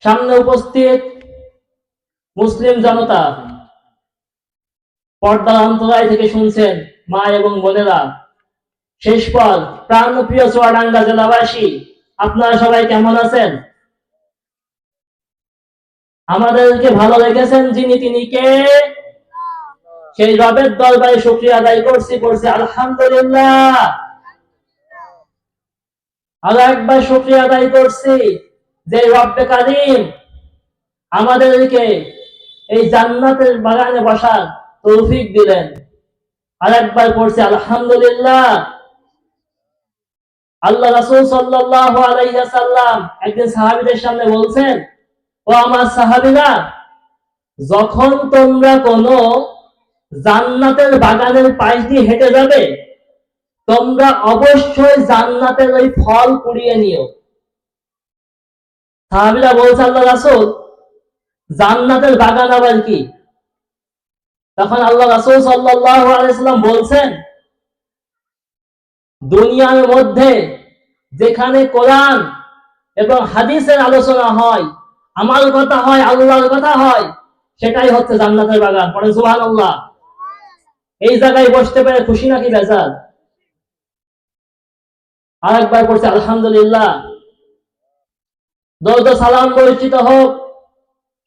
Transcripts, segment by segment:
সামনে উপস্থিত মুসলিম জনতা, পর্দার অন্তরায় থেকে শুনছেন মা এবং বোনেরা, শেষ পর প্রাণপ্রিয় চুয়াডাঙ্গা জেলাবাসী, আপনারা সবাই কেমন আছেন? আমাদেরকে ভালো রেখেছেন যিনি, তিনি কে? সেই রবের দরবারে শুকরিয়া আদায় করছি আলহামদুলিল্লাহ। আরো একবার শুকরিয়া আদায় করছি যে রব্বে কারীম আমাদেরকে এই জান্নাতের বাগানে বসার তৌফিক দিলেন। আর একবার পড়ছি আলহামদুলিল্লাহ। আল্লাহ রাসূল সাল্লাল্লাহু আলাইহি ওয়াসাল্লাম একদিন সাহাবীদের সামনে বলছেন, ও আমার সাহাবীরা, যখন তোমরা কোনো জান্নাতের বাগানের পাশ দিয়ে হেঁটে যাবে, তোমরা অবশ্যই জান্নাতের ওই ফল কুড়িয়ে নিও। সাহাবীরা বলছে, আল্লাহ রাসূল, জান্নাতের বাগান আবার কি? তখন আল্লাহ রাসূল সাল্লাল্লাহু আলাইহি ওয়াসাল্লাম বলছেন, দুনিয়ার মধ্যে যেখানে কোরআন এবং হাদিসের আলোচনা হয়, আমার কথা হয়, আল্লাহর কথা হয়, সেটাই হচ্ছে জান্নাতের বাগান। পড়েন সুবহানাল্লাহ। এই জায়গায় বসতে পেরে খুশি নাকি বেজার? আরেকবার পড়ছে আলহামদুলিল্লাহ। দরুদ ও সালাম বর্ষিত হোক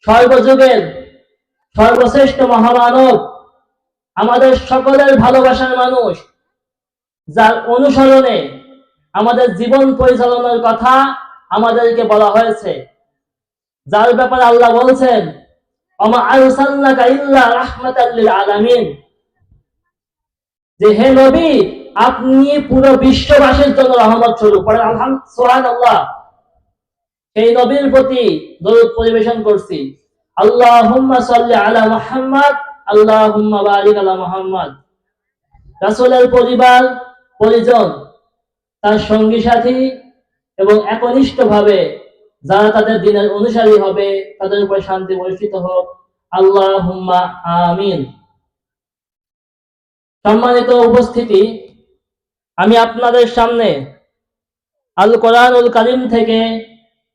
সর্বযুগের সর্বশ্রেষ্ঠ মহামানব, আমাদের সকলের ভালোবাসার মানুষ, যার অনুসরণে আমাদের জীবন পরিচালনার কথা আমাদেরকে বলা হয়েছে, যার ব্যাপারে আল্লাহ বলছেন, ওমা আরসালনাকা ইল্লা রাহমাতাল লিল আলামিন, যে হে নবী, আপনি পুরো বিশ্ববাসীর জন্য রহমত স্বরূপ। পড়েন আলহামদুলিল্লাহ, সুবহানাল্লাহ। সেই নবীর প্রতি দরুদ পরিবেশন করছি, আল্লাহুম্মা সাল্লি আলা মুহাম্মাদ, আল্লাহুম্মা বারিক আলা মুহাম্মাদ। রাসূলের পরিবার পরিজন, তার সঙ্গী সাথী এবং একনিষ্ঠভাবে যারা তাদের দ্বীনের অনুসারী হবে, তাদের উপর শান্তি বর্ষিত হোক, আল্লাহুম্মা আমিন। সম্মানিত উপস্থিতি, আমি আপনাদের সামনে আল কোরআনুল কারীম থেকে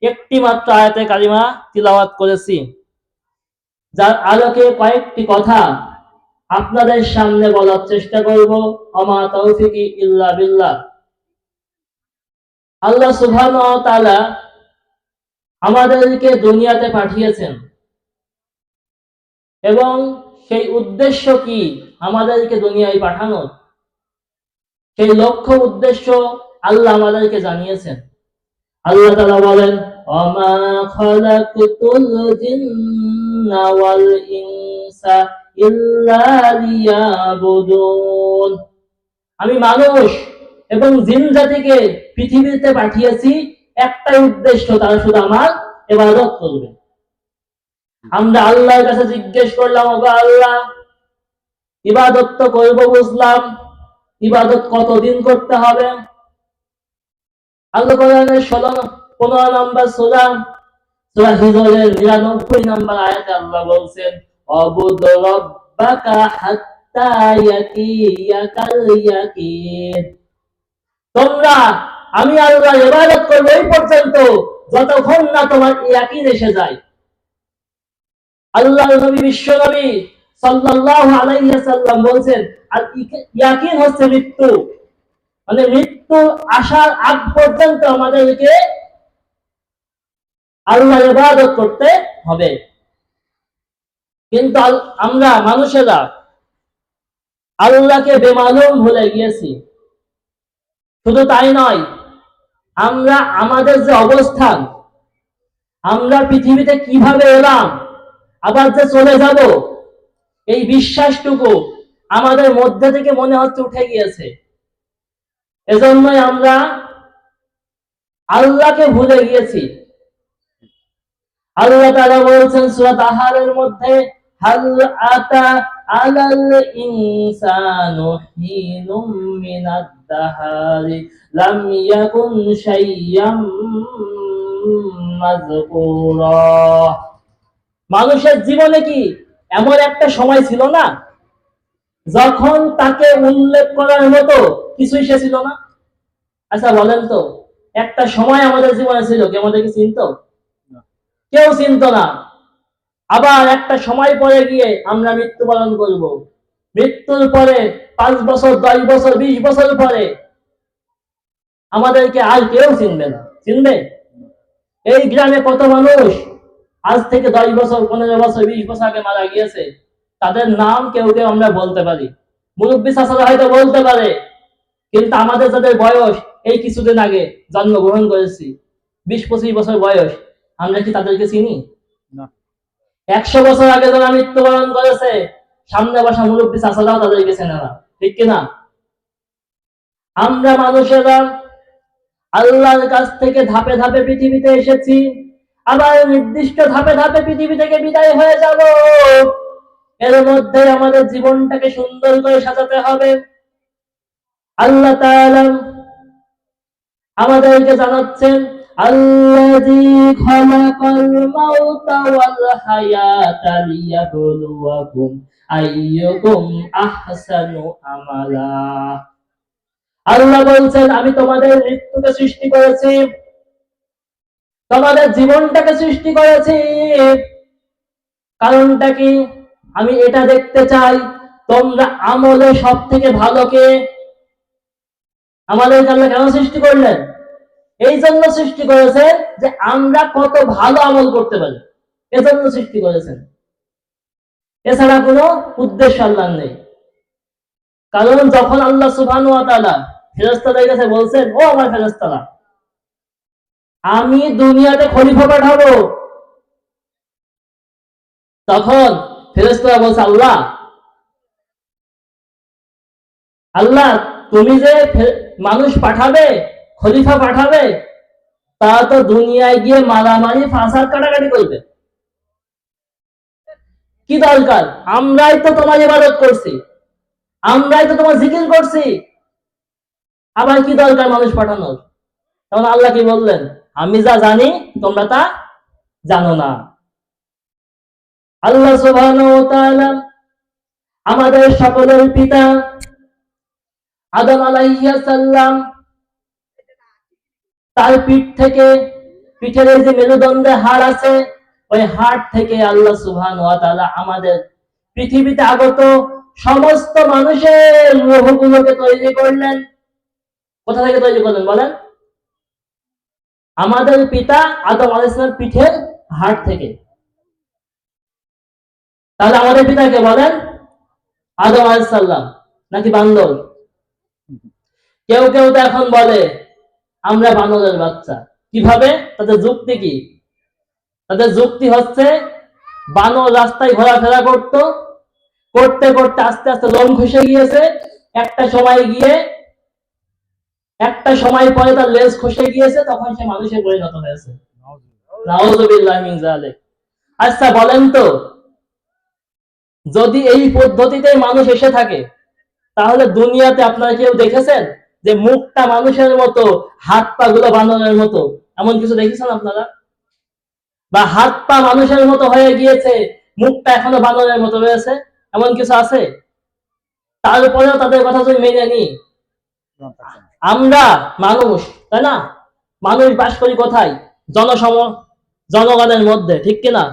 একটি মাত্র আয়াতে কারিমা তিলাওয়াত করেছি, যার আলোকে কয়েকটি কথা আপনাদের সামনে বলার চেষ্টা করব। ওমা তাওফিকি ইল্লা বিল্লাহ। আল্লাহ সুবহানাহু ওয়া তাআলা আমাদেরকে দুনিয়াতে পাঠিয়েছেন, এবং সেই উদ্দেশ্য কি আমাদেরকে দুনিয়ায় পাঠানোর, সেই লক্ষ্য উদ্দেশ্য আল্লাহ আমাদেরকে জানিয়েছেন। আল্লাহ তাআলা বলেন, ওমা খালাকতুল জিন্না ওয়াল ইনসা ইল্লা লিয়াবুদুন। আমি মানুষ এবং জিন জাতিকে পৃথিবীতে পাঠিয়েছি একটাই উদ্দেশ্য, তারা শুধু আমার ইবাদত করবে। আমরা আল্লাহর কাছে জিজ্ঞেস করলাম, ওগো আল্লাহ, ইবাদত তো করবো বুঝলাম, ইবাদত কতদিন করতে হবে? আল্লাহ কোরআনের 15 নম্বর সূরা হিজরের 99 নম্বর আয়াতে আল্লাহ বলছেন, অবুদ রাব্বাকা হাত্তা ইয়াতিয়াকাল ইয়াকিন। তোমরা আমি আল্লাহর ইবাদত করবে এই পর্যন্ত যতক্ষণ না তোমার ইয়াকিন এসে যায়। আল্লাহর নবী, বিশ্ব নবী সাল্লাল্লাহু আলাইহি ওয়াসাল্লাম বলছেন, আর ইয়াকিন হচ্ছে মৃত্যু, মানে মৃত্যু আসার আগ পর্যন্ত আমাদেরকে আল্লাহর ইবাদত করতে হবে। কিন্তু আমরা মানুষেরা আল্লাহকে বেমালুম ভুলে গিয়েছি। শুধু তাই নয়, আমরা আমাদের যে অবস্থান, আমরা পৃথিবীতে কিভাবে এলাম, আবার যে চলে যাব, এই বিশ্বাসটুকু আমাদের মধ্যে থেকে মনে হচ্ছে উঠে গিয়েছে। এজন্যই আমরা আল্লাহকে ভুলে গিয়েছি। আল্লাহ তাআলা বলছেন সূরা তাহারের মধ্যে, হাল আতা আলাল ইনসানু হিনুম মিনাদ দাহারি লাম ইয়াকুন শাইয়াম মাযকুরা। মানুষের জীবনে কি এমন একটা সময় ছিল না যখন তাকে উল্লেখ করার মতো কিছুই সে ছিল না? আচ্ছা বলেন তো, একটা সময় আমাদের জীবনে ছিল কি আমাদেরকে চিনতো? কেউ চিনত না। আবার একটা সময় পরে গিয়ে আমরা মৃত্যুবরণ করব। মৃত্যুর পরে 5 বছর, 10 বছর, 20 বছর পরে আমাদেরকে আর কেউ চিনবে না। চিনবে? এই গ্রামে কত মানুষ আজ থেকে 10 বছর, 15 বছর, 20 বছর আগে মারা গিয়েছে, তাদের নাম কেউ কেউ আমরা বলতে পারি, মুরব্বী চাচারা হয়তো বলতে পারে, কিন্তু আমাদের যাদের বয়স এই কিছুদিন আগে জন্মগ্রহণ করেছি, 20-25 বছর বয়স, আমরা কি তাদেরকে চিনি? 100 বছর আগে যারা মৃত্যুবরণ করেছে, সামনে বসা মুরব্বী চাচারাও তাদেরকে চেনে না। ঠিক কিনা? আমরা মানুষেরা আল্লাহর কাছ থেকে ধাপে ধাপে পৃথিবীতে এসেছি, আবার নির্দিষ্ট ধাপে ধাপে পৃথিবী থেকে বিদায় হয়ে যাব। এর মধ্যে আমাদের জীবনটাকে সুন্দর করে সাজাতে হবে। আল্লাহ তাআলা আমাদেরকে জানাচ্ছেন, আল্লাযী খালাকাল মাউতা ওয়াল হায়াতা লিয়াবলুয়াকুম আইয়ুকুম আহসানু আমালা। আল্লাহ বলছেন, আমি তোমাদের মৃত্যুকে সৃষ্টি করেছি, তোমাদের জীবনটাকে সৃষ্টি করেছি। কারণটা কি? আমি এটা দেখতে চাই তোমরা আমলে সব থেকে ভালো কে। আমাদের আল্লাহ কেন সৃষ্টি করলেন? এই জন্য সৃষ্টি করেছেন যে আমরা কত ভালো আমল করতে পারি, এজন্য সৃষ্টি করেছেন। এছাড়া কোনো উদ্দেশ্য আল্লাহর নেই। কারণ যখন আল্লাহ সুবহানাহু ওয়া তাআলা ফেরেশতাদের কাছে বলছেন, ও আমার ফেরেশতারা, আমি দুনিয়াতে খলিফা পাঠাবো, তখন ফেরেশতারা বলছে, আল্লাহ আল্লাহ তুমি যে মানুষ পাঠাবে, খলিফা পাঠাবে, তা তো দুনিয়ায় গিয়ে মারামারি ফাসাদ কাটাকাটি করবে, কি দরকার? আমরাই তো তোমার ইবাদত করছি, আমরাই তো তোমার জিকির করছি, আবার কি দরকার মানুষ পাঠানোর? তখন আল্লাহ কি বললেন, আমি যা জানি তোমরা তা জানো না। আল্লাহ সুবহানাহু ওয়া তাআলা আমাদের সকলের পিতা আদম আলাইহিস সালাম, তার পিঠ থেকে, পিঠের যে মেরুদণ্ডে হাড় আছে, ওই হাড় থেকে আল্লাহ সুবহানাহু ওয়া তাআলা আমাদের পৃথিবীতে আগত সমস্ত মানুষের রূহগুলোকে তৈরি করলেন। কোথা থেকে তৈরি করলেন বলেন? আমাদের পিতা আদম আলাইহিস সালামের পিঠের হাড় থেকে। তাহলে আমাদের পিতাকে বলেন আদম আলাইহিস সালাম নাকি বান্দর? কেউ কেউ তো এখন বলে আমরা বানরের বাচ্চা। কিভাবে? তাদের যুক্তি কি? তাদের যুক্তি হচ্ছে, বানর রাস্তায় ঘোরাফেরা করতো, করতে করতে আস্তে আস্তে লোম খসে গিয়েছে, একটা সময় গিয়ে, একটা সময় পরে তার লেজ খসে গিয়েছে, তখন সে মানুষে পরিণত হয়েছে। নাউযুবিল্লাহি মিন যালিক। আচ্ছা বলেন তো, যদি এই পদ্ধতিতে মানুষ এসে থাকে, তাহলে দুনিয়াতে আপনারা কেউ দেখেছেন যে মুখটা মানুষের মতো, হাত পা গুলো বানরের মতো? এমন কিছু দেখেছেন আপনারা? বা হাত পা মানুষের মতো হয়ে গিয়েছে, মুখটা এখনো বানরের মতো রয়েছে, এমন কিছু আছে? তারপরেও তাদের কথা যদি মেনে নি, আমরা মানুষ, তাই না? মানুষ বাস করি কোথায়? জনগণের মধ্যে, ঠিক কিনা?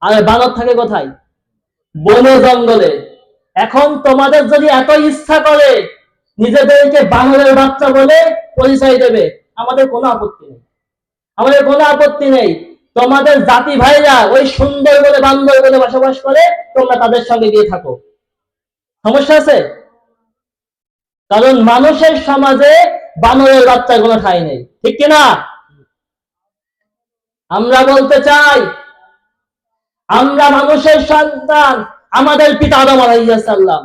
আর বানর থাকে কোথায়? বনে জঙ্গলে। এখন তোমাদের যদি এত ইচ্ছা করে নিজেদেরকে বানরের বাচ্চা বলে পরিচয় দেবে, আমাদের কোনো আপত্তি নেই, আমাদের কোনো আপত্তি নেই। তোমাদের জাতি ভাইরা ওই সুন্দর বলে বান্দর বলে বসবাস করে, তোমরা তাদের সঙ্গে গিয়ে থাকো, সমস্যা আছে? কারণ মানুষের সমাজে বানরের বাচ্চার কোনো ঠাঁই নেই, ঠিক কিনা? আমরা বলতে চাই, আমরা মানুষের সন্তান, আমাদের পিতা আদম আলাইহিস সালাম।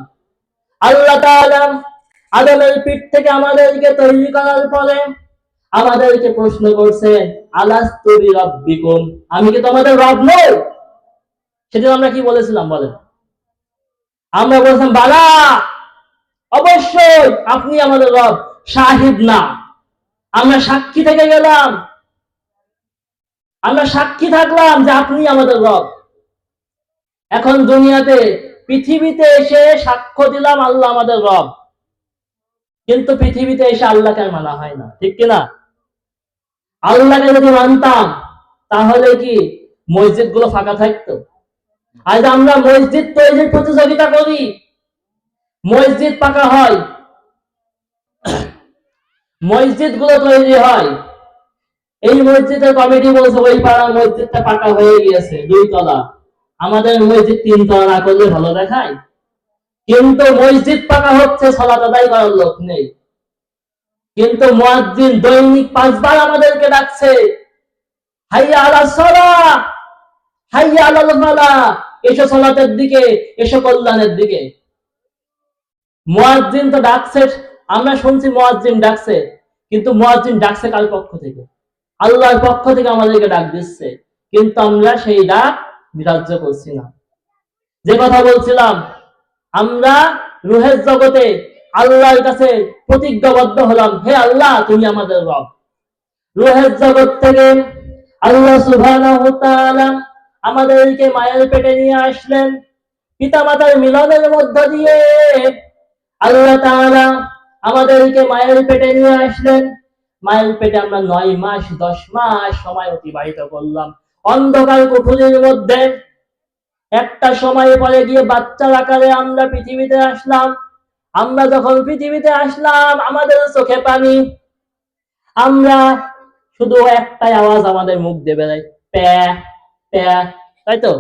আল্লাহ তাআলা আদমের পিঠ থেকে আমাদেরকে তৈরি করার পরে আমাদেরকে প্রশ্ন করছেন, আলাস্তু বিরাব্বিকুম, আমি কি তোমাদের রব নই? সেদিন আমরা কি বলেছিলাম বলেন? আমরা বলছিলাম, বালা, অবশ্যই আপনি আমাদের রব, শাহিদ না, আমরা সাক্ষী থেকে গেলাম, আমরা সাক্ষী থাকলাম যে আপনি আমাদের রব। এখন দুনিয়াতে, পৃথিবীতে এসে সাক্ষ্য দিলাম আল্লাহ আমাদের রব, কিন্তু পৃথিবীতে এসে আল্লাহকে মানা হয় না, ঠিক কিনা? আল্লাহকে যদি মানতাম, তাহলে কি মসজিদ গুলো ফাঁকা থাকতো? আজ আমরা মসজিদ তৈরির প্রতিযোগিতা করি, মসজিদ পাকা হয়, মসজিদ গুলো তৈরি হয়, এই মসজিদের কমিটি বলছে ওই পাড়ার মসজিদটা পাকা হয়ে গিয়েছে 2 তলা, আমাদের মসজিদ 3 তলা না করলে ভালো দেখায়? কিন্তু মসজিদ পাকা হচ্ছে, সালাত আদায় করার লোক নেই। কিন্তু মুয়াজ্জিন দৈনিক 5 বার আমাদেরকে ডাকছে, হাইয়া আলাস সালাহ, হাইয়া আলাল ফালাহ, এসো সালাতের দিকে, এসো কল্যাণের দিকে। মুয়াজ্জিন তো ডাকছে, আমরা শুনছি মুয়াজ্জিন ডাকছে, কিন্তু মুয়াজ্জিন ডাকছে কার পক্ষ থেকে? আল্লাহর পক্ষ থেকে আমাদেরকে ডাক দিচ্ছে, কিন্তু আমরা সেই ডাক গ্রাহ্য করছি না। যে কথা বলছিলাম, আমরা রূহের জগতে আল্লাহর কাছে প্রতিজ্ঞাবদ্ধ হলাম, হে আল্লাহ তুমি আমাদের রব। রূহের জগৎ থেকে আল্লাহ সুবহানাহু ওয়া তাআলা আমাদেরকে মায়ের পেটে নিয়ে আসলেন, পিতামাতার মিলনের মধ্য দিয়ে আল্লাহ তাআলা আমাদেরকে মায়ের পেটে নিয়ে আসলেন। মায়ের পেটে আমরা 9 মাস 10 মাস সময় অতিবাহিত করলাম অন্ধকার কুঠুরির মধ্যে। একটা সময় পরে গিয়ে বাচ্চার আকারে আমরা পৃথিবীতে আসলাম। আমরা যখন পৃথিবীতে আসলাম, আমাদের চোখে পানি, আমরা শুধু একটাই আওয়াজ আমাদের মুখ দিয়ে বেরোয়, প্যা প্যা, তাই তো?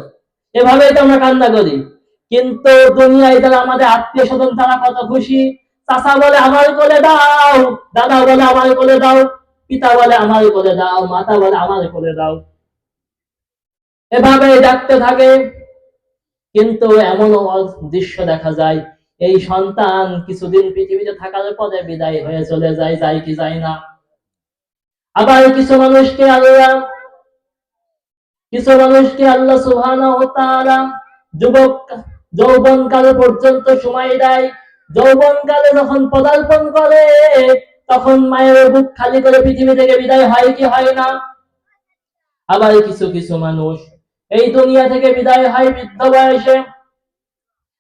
এভাবেই তো আমরা কান্না করি। কিন্তু দুনিয়ায় যারা আমাদের আত্মীয় স্বজন, তারা কত খুশি। চাচা বলে আমার কোলে দাও, দাদা বলে আমার কোলে দাও, পিতা বলে আমার কোলে দাও, মাতা বলে আমার কোলে দাও, এভাবে ডাকতে থাকে। কিন্তু এমন দৃশ্য দেখা যায়, এই সন্তান কিছুদিন পৃথিবীতে থাকার পরে বিদায় হয়ে চলে যায়, যায় কি যায় না। আবার কিছু মানুষকে আল্লাহ সুবহানাহু ওয়া তাআলা যুবক যৌবনকাল পর্যন্ত সময় দেয়। যৌবনকালে যখন পদার্পণ করে, তখন মায়ের বুক খালি করে পৃথিবী থেকে বিদায় হয় কি হয় না? আবার কিছু কিছু মানুষ এই দুনিয়া থেকে বিদায় হয় বৃদ্ধ বয়সে,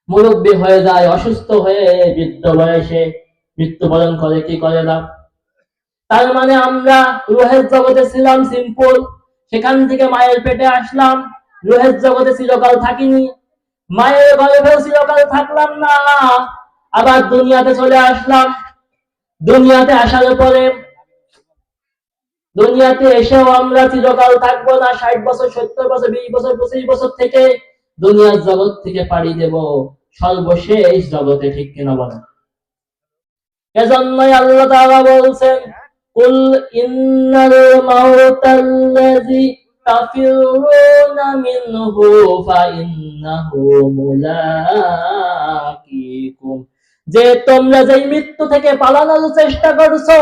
মুরব্বী হয়ে যায়, অসুস্থ হয়ে বৃদ্ধ বয়সে মৃত্যুবরণ করে কি করে না। তার মানে আমরা রূহের জগতে ছিলাম সিম্পল, সেখান থেকে মায়ের পেটে আসলাম, রূহের জগতে চিরকাল থাকিনি, মায়ের গর্ভেও চিরকাল থাকলাম না, আবার দুনিয়াতে চলে আসলাম। দুনিয়াতে আসার পরে, দুনিয়াতে এসেও আমরা চিরকাল থাকবো না, 60 বছর 70 বছর 20 বছর 25 বছর থেকে দুনিয়ার জগৎ থেকে পাড়ি দেব সর্বশেষ জগতে, ঠিক কিনা বলেন? এজন্যই আল্লাহ তাআলা বলছেন, কুল ইন্নাল মাউতাল্লাযী তাফিরুনা মিনহু ফাইন্নাহু মুলাকিকুম, যে তোমরা যেই মৃত্যু থেকে পালানোর চেষ্টা করছো,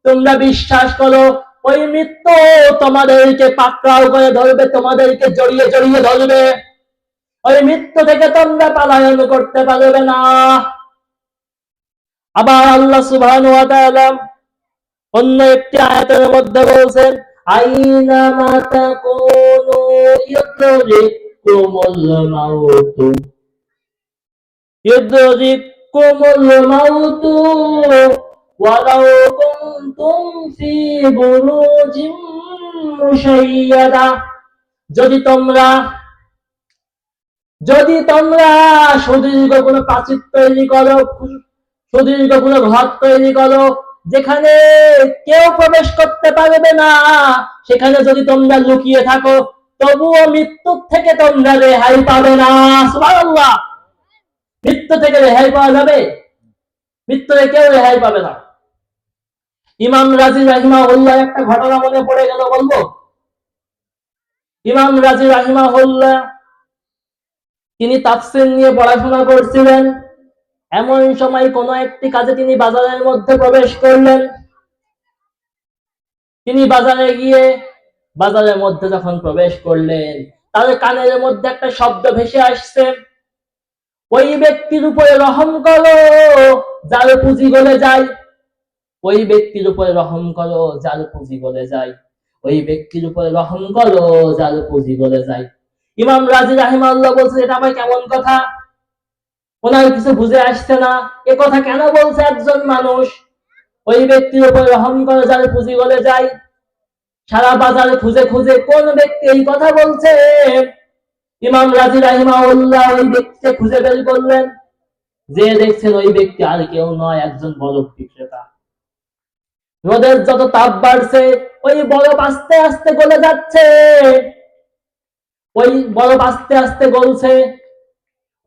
তোমরা বিশ্বাস করো ওই মৃত্যু তোমাদেরকে পাকড়াও করে ধরবে, তোমাদেরকে জড়িয়ে জড়িয়ে ধরবে, ওই মৃত্যু থেকে তোমরা পলায়ন করতে পারবে না। আবার আল্লাহ সুবহানাহু ওয়া তাআলা অন্য একটি আয়াতের মধ্যে বলছেন, আইনামা তাকুনু ইউদরিকুমুল মাউতু, ইউদরিকুমুল মাউতু ওয়ালাউ কুনতুম ফি বুরুজিম মুশাইয়াদা, যদি তোমরা সুদীর্ঘ কোনো প্রাচীর তৈরি করো, সুদীর্ঘ কোনো ঘর তৈরি করো, যেখানে কেউ প্রবেশ করতে পারবে না, সেখানে যদি তোমরা লুকিয়ে থাকো, তবুও মৃত্যু থেকে তোমরা রেহাই পাবে না। সুবহানাল্লাহ, মৃত্যু থেকে রেহাই পাওয়া যাবে? মৃত্যু থেকে কেউ রেহাই পাবে না। ইমাম রাজি রাহিমাহুল্লাহ একটা ঘটনা মনে পড়ে গেল, বলবো? ইমাম রাজি রাহিমাহুল্লাহ তিনি তাফসীর নিয়ে পড়াশোনা করছিলেন। এমন সময় কোন একটি কাজে তিনি বাজারের মধ্যে প্রবেশ করলেন। তিনি বাজারে গিয়ে বাজারের মধ্যে যখন প্রবেশ করলেন, তার কানের মধ্যে একটা শব্দ ভেসে আসছে, ওই ব্যক্তির উপরে রহম করো যার পুঁজি গলে যায়, ওই ব্যক্তির উপরে রহম করো যার পুঁজি গলে যায়, ওই ব্যক্তির উপরে রহম করো যার পুঁজি গলে যায়। ইমাম রাজি রাহিমাহুল্লাহ বলছেন, এটা আবার কেমন কথা? ওনার কিছু বুঝে আসছে না, এ কথা কেন বলছে একজন মানুষ, ওই ব্যক্তির উপর রহম করে যার পুঁজি গলে যায়। সারা বাজারে খুঁজে খুঁজে কোন ব্যক্তি এই কথা বলছে। ইমাম রাজি রাহিমাহুল্লাহ ওই ব্যক্তিকে খুঁজে বের করলেন, যে দেখছেন ওই ব্যক্তি আর কেউ নয়, একজন বরফ বিক্রেতা। রোদের যত তাপ বাড়ছে ওই বরফ আস্তে আস্তে গলে যাচ্ছে, ওই বরফ আস্তে আস্তে গলছে।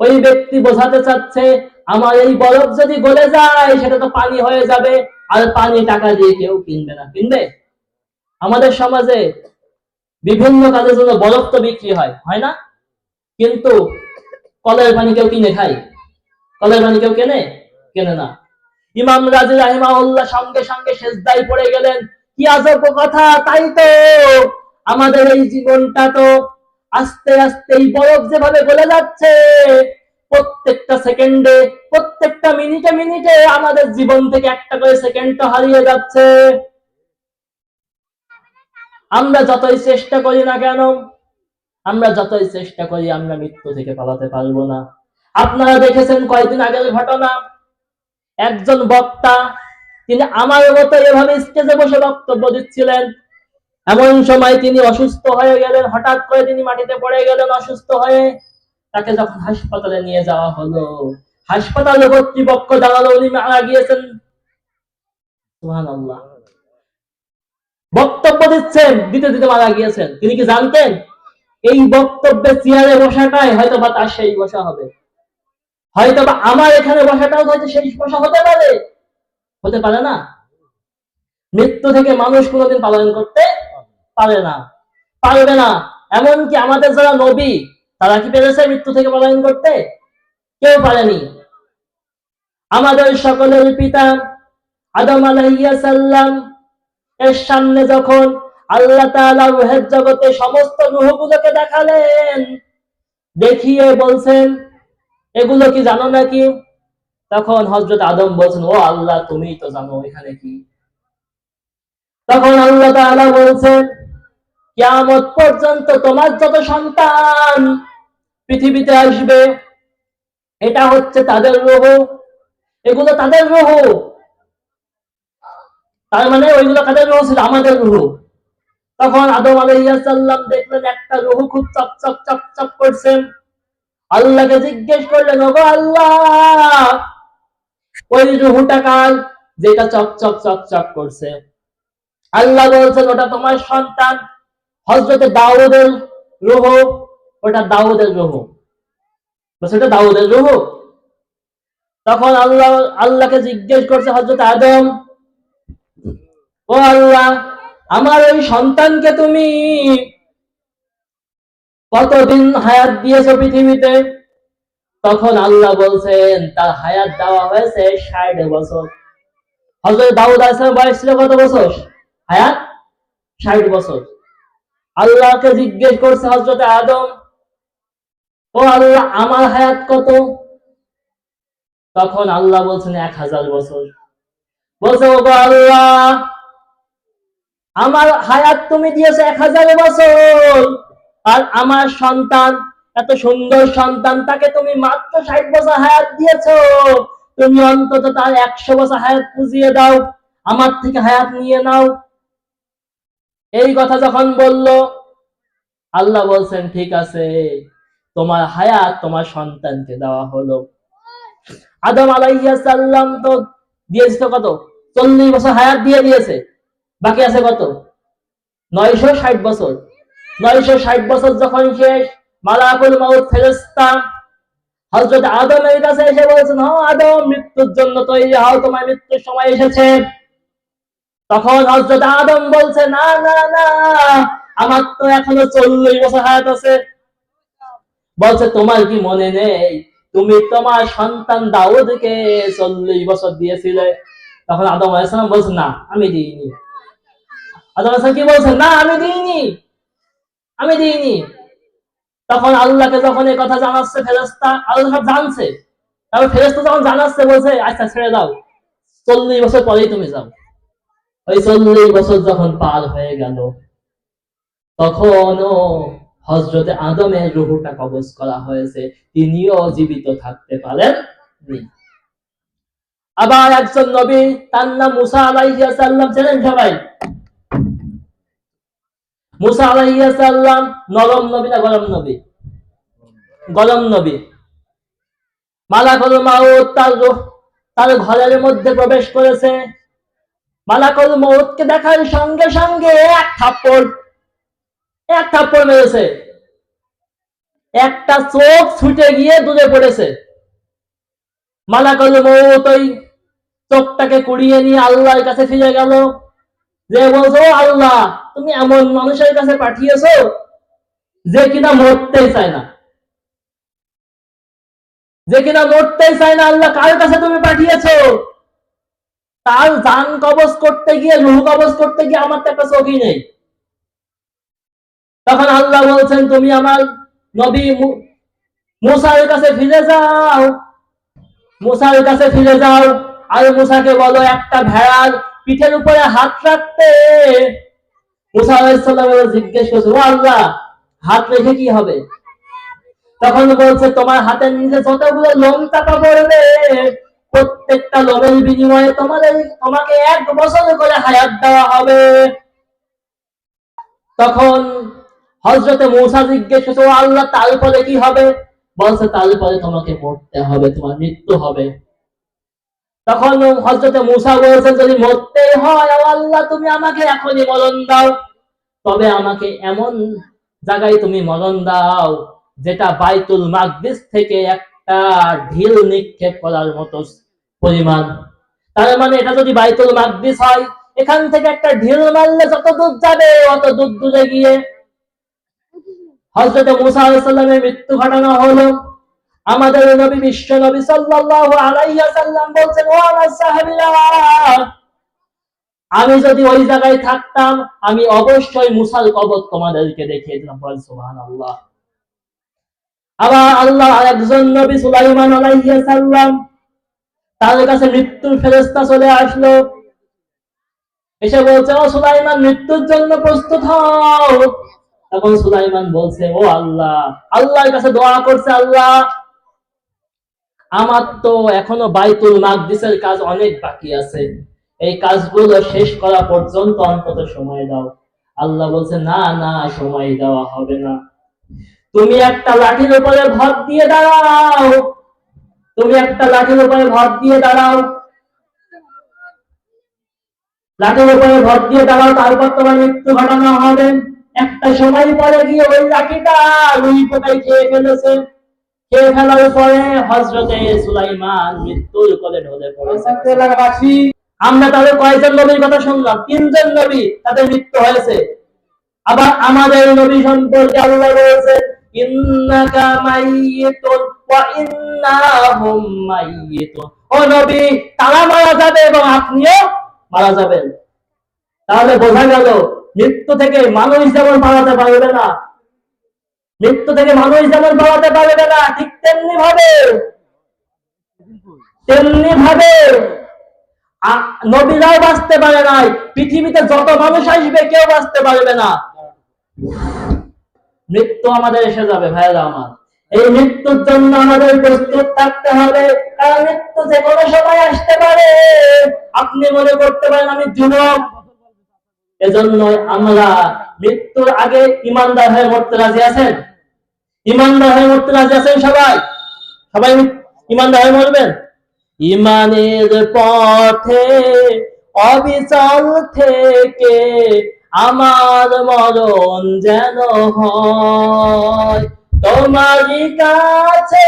ওই ব্যক্তি বোঝাতে চাচ্ছে আমার এই বরফ যদি গলে যায় সেটা তো পানি হয়ে যাবে, আর পানি টাকা দিয়ে কেউ কিনবে না। কিনবে? আমাদের সমাজে বিভিন্ন কাজের জন্য বরফ তো বিক্রি হয়, হয় না? কিন্তু কলের পানি কেউ কিনে খায়? কলের পানি কেউ কেনে? কেনে না। ইমাম রাজি রাহিমাহুল্লাহ সঙ্গে সঙ্গে সেজদায় পড়ে গেলেন। কি আজব কথা! তাই তো, আমাদের এই জীবনটা তো আস্তে আস্তে এই বরফ যেভাবে গলে যাচ্ছে, প্রত্যেকটা সেকেন্ডে, প্রত্যেকটা মিনিটে মিনিটে আমাদের জীবন থেকে একটা করে সেকেন্ড তো হারিয়ে যাচ্ছে। আমরা যতই চেষ্টা করি না কেন, আমরা যতই চেষ্টা করি, আমরা মৃত্যু থেকে পালাতে পারবো না। আপনারা দেখেছেন কয়েকদিন আগের ঘটনা, একজন বক্তা, তিনি আমার মতো এভাবে স্টেজে বসে বক্তব্য দিচ্ছিলেন। এমন সময় তিনি অসুস্থ হয়ে গেলেন, হঠাৎ করে তিনি মাটিতে পড়ে গেলেন অসুস্থ হয়ে। তাকে যখন হাসপাতালে নিয়ে যাওয়া হলো, হাসপাতালের কর্তৃপক্ষ জানালো উনি মারা গিয়েছেন। সুবহানাল্লাহ। বক্তব্য দিচ্ছেন, দিতে দিতে মারা গিয়েছেন। তিনি কি জানতেন এই বক্তব্যে চেয়ারে বসাটাই হয়তো বা তার শেষ বসা হবে? হয়তো বা আমার এখানে বসাটাও হয়তো শেষ বসা হতে পারে, হতে পারে না? মৃত্যু থেকে মানুষ কোনোদিন পালন করতে পারে না, পারবে না। এমনকি আমাদের যারা নবী, তারা কি পেরেছে মৃত্যু থেকে পলায়ন করতে? কেউ পারেনি। আমাদের সকলের পিতা আদম আলাইহিস সালাম এর সামনে যখন আল্লাহ তাআলা রূহের জগতে সমস্ত রূহগুলোকে দেখালেন, দেখিয়ে বলছেন এগুলো কি জানো নাকি? তখন হযরত আদম বলছেন ও আল্লাহ, তুমিই তো জানো এখানে কি। তখন আল্লাহ তাআলা বলছেন কিয়ামত পর্যন্ত তোমার যত সন্তান পৃথিবীতে আসবে, এটা হচ্ছে তাদের রূহ, এগুলো তাদের রূহ। তার মানে ওইগুলো কাদের রূহ ছিল? আমাদের রূহ। তখন আদম আলাইহিস সালাম দেখলেন একটা রূহ খুব চকচক চকচক করছে। আল্লাহকে জিজ্ঞেস করলেন ওগো আল্লাহ, ওই রূহটা কার, যেটা চকচক চকচক করছে? আল্লাহ বলছেন ওটা তোমার সন্তান হযরত দাউদের রূহ, ওটা দাউদের রূহ। বলছে এটা দাউদের রূহ। তখন আল্লাহকে জিজ্ঞেস করছে হযরত আদম, ও আল্লাহ, আমার ওই সন্তানকে তুমি কতদিন হায়াত দিয়েছো পৃথিবীতে? তখন আল্লাহ বলছেন তার হায়াত দেওয়া হয়েছে 60 বছর। হযরত দাউদ আলাইহিস সালাম বয়স ছিল কত বছর? হায়াত 60 বছর। আল্লাহকে জিজ্ঞেস করছে হযরত আদম, ও আল্লাহ, আমার হায়াত কত? তখন আল্লাহ বলছেন 1000 বছর। বলছে ওগো আল্লাহ, আমার হায়াত তুমি দিয়েছো 1000 বছর, আর আমার সন্তান, এত সুন্দর সন্তান, তাকে তুমি মাত্র 60 বছর হায়াত দিয়েছো। তুমি অন্তত তার 100 বছর হায়াত পুজিয়ে দাও, আমার থেকে হায়াত নিয়ে নাও। এই কথা যখন বলল, আল্লাহ বলছেন ঠিক আছে, তোমার হায়াত তোমার সন্তানকে দেওয়া হলো। আদম আলাইহিস সালাম তো দিয়েছে কত? 40 বছর হায়াত দিয়ে দিয়েছে, বাকি আছে কত? 960 বছর। 960 বছর যখন শেষ, মালাকুল মাউত ফেরেশতা হযরত আদমের কাছে এসে বলছেন, ও আদম, মৃত্যুর জন্য তৈরি হও, তোমার মৃত্যুর সময় এসেছে। তখন হযরত আদম বলছে না না না, আমার তো এখনো 40 বছর হায়াত আছে। বলছে তোমার কি মনে নেই, তুমি তোমার সন্তান দাউদকে 40 বছর দিয়েছিলে? তখন আদম আলাইহিস সালাম বলছেন না, আমি দিইনি। আদম আলাইহিস সালাম কি বলছেন? না, আমি দিইনি, আমি দিইনি। তখন আল্লাহকে যখন এই কথা জানাচ্ছে ফেরেশতা, আল্লাহ সব জানছে, তারপর ফেরেশতা যখন জানাচ্ছে বলছে আচ্ছা ছেড়ে দাও, 40 বছর পরেই তুমি যাও। ওই 40 বছর যখন পার হয়ে গেল, তখনও হযরতে আদমের রূহটা কবজ করা হয়েছে, তিনিও জীবিত থাকতে পারেন নি। আবার একজন নবী, তার নাম মুসা আলাইহিস সালাম, জানেন সবাই? মুসা আলাইহিস সালাম নরম নবী না গরম নবী? গরম নবী। মালাকুল মাউত তার ঘরের মধ্যে প্রবেশ করেছে। মালাকুল মউতকে দেখার সঙ্গে সঙ্গে এক থাপ্পড় মেরেছে। একটা চোখ ছুটে গিয়ে দূরে পড়েছে। মালাকুল মউত ওই চোখটাকে কুড়িয়ে নিয়ে আল্লাহর কাছে ফিরে গেল, যে বলছো আল্লাহ তুমি এমন মানুষের কাছে পাঠিয়েছো যে কিনা মরতেই চায় না, যে কিনা মরতেই চায় না। আল্লাহ কার কাছে তুমি পাঠিয়েছো? তার জান কবজ করতে গিয়ে, রূহ কবজ করতে গিয়ে আমার তো একটা চোখই নেই। তখন আল্লাহ বলছেন তুমি আমার নবী মুসার কাছে ফিরে যাও, মুসার কাছে ফিরে যাও, আর মুসাকে বলো একটা ভেড়ার পিঠের উপরে হাত রাখতে। মুসা আলাইহিস সালাম জিজ্ঞেস করছে, ও আল্লাহ হাত রেখে কি হবে? তখন বলছে তোমার হাতের নিচে যতগুলো লোম চাপা পড়বে প্রত্যেকটা লোমের বিনিময়ে তোমাকে 1 বছর করে হায়াত দেওয়া হবে। তখন হযরতে মূসা জিজ্ঞেস করছে, ও আল্লাহ তারপরে কি হবে? বলছে তারপরে তোমাকে মরতে হবে, তোমার মৃত্যু হবে। তখন হযরতে মূসা বলছেন যদি মরতেই হয় ও আল্লাহ তুমি আমাকে এখনই মরণ দাও, তবে আমাকে এমন জায়গায় তুমি মরণ দাও যেটা বাইতুল মাকদিস থেকে একটা ঢিল নিক্ষেপ করার মতো পরিমাণ। তার মানে এটা যদি বাইতুল মাকদিস হয়, এখান থেকে একটা ঢিল মারলে যত দূর যাবে অত দূর দূরে গিয়ে হযরত মূসা আলাইহিস সালামের মৃত্যু ঘটানো হলো। আমাদের নবী বিশ্ব নবী সাল্লাল্লাহু আলাইহি ওয়াসাল্লাম বলছেন, ও আমার সাহাবীরা আমি যদি ওই জায়গায় থাকতাম আমি অবশ্যই মুসার কবর তোমাদেরকে দেখিয়ে দিতাম। সুবহানাল্লাহ। আবার আল্লাহ আরেকজন নবী সুলাইমান আলাইহিস সালাম, তার কাছে মৃত্যুর ফেরেশতা চলে আসলো, এসে বলছে ও সুলাইমান মৃত্যুর জন্য প্রস্তুত হও। তখন সুলাইমান বলছে ও আল্লাহ, আল্লাহর কাছে দোয়া করছে, আল্লাহ আমার তো এখনো বাইতুল মাকদিসের কাজ অনেক বাকি আছে, এই কাজগুলো শেষ করা পর্যন্ত অন্তত সময় দাও। আল্লাহ বলছে না না সময় দেওয়া হবে না, তুমি একটা লাঠির উপরে ভর দিয়ে দাঁড়াও, তুমি একটা লাঠির উপরে ভর দিয়ে দাঁড়াও, লাঠির উপরে ভর দিয়ে দাঁড়াও, তারপর তোমার মৃত্যু ঘটানো হবে। একটা সময় পরে গিয়ে ওই লাঠিটা রুই পোকায় খেয়ে ফেলেছে। খেয়ে ফেলার পরে হযরতে সুলাইমান মৃত্যুর কোলে ঢলে পড়েছে। আমরা তাহলে কয়জন নবীর কথা শুনলাম? 3 জন নবী তাদের মৃত্যু হয়েছে। আবার আমাদের নবী সম্পর্কে আল্লাহ বলেছেন ইন্নাকা মাইয়িতুন ওয়া ইন্নাহুম মাইয়িতুন, ও নবী তারা মারা যাবে এবং আপনিও মারা যাবেন। তাহলে বোঝা গেল মৃত্যু থেকে মানুষ যেমন পালাতে পারবে না, মৃত্যু থেকে মানুষ যেমন পালাতে পারবে না, ঠিক তেমনি ভাবে নবীরাও বাঁচতে পারে নাই, পৃথিবীতে যত মানুষ আসবে কেউ বাঁচতে পারবে না। মৃত্যু আমাদের এসে যাবে ভাইরা আমার, এই মৃত্যুর জন্য আমাদের প্রস্তুত থাকতে হবে, কারণ মৃত্যু যে কোনো সময় আসতে পারে। আপনি মনে করতে পারেন আমি যুবক, এজন্য আমরা মৃত্যুর আগে ইমানদার হয়ে মরতে রাজি আছেন? ইমানদার হয়ে মরতে রাজি আছেন সবাই? সবাই ইমানদার হয়ে মরবেন? ইমানের পথে অবিচল থেকে আমার মরণ যেন হয় তোমারই কাছে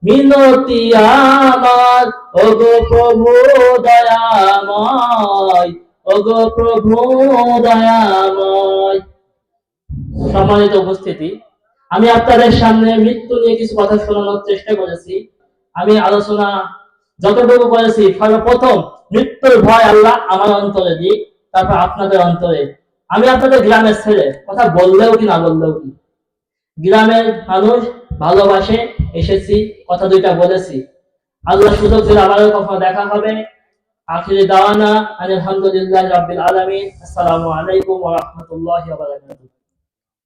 মিনতি আমার, ওগো প্রভু দয়াময়, ওগো প্রভু দয়াময়। সম্মানিত উপস্থিতি, আমি আপনাদের সামনে মৃত্যু নিয়ে কিছু কথা শোনানোর চেষ্টা করেছি। আমি আলোচনা যতটুকু করেছি, সর্বপ্রথম মৃত্যুর ভয় আল্লাহ আমার অন্তরে দিক, তারপর আপনাদের অন্তরে। আমি আপনাদের গ্রামের ছেলে, কথা বললেও কি না বললেও কি, গ্রামের মানুষ ভালোবাসে, এসেছি, কথা দুইটা বলেছি। আল্লাহ সুযোগ দিলে আবারও কখনো দেখা হবে। আখিরি দাওয়ানা আলহামদুলিল্লাহি রাব্বিল আলামিন। আসসালামু আলাইকুম ওয়া রাহমাতুল্লাহি ওয়া বারাকাতুহু।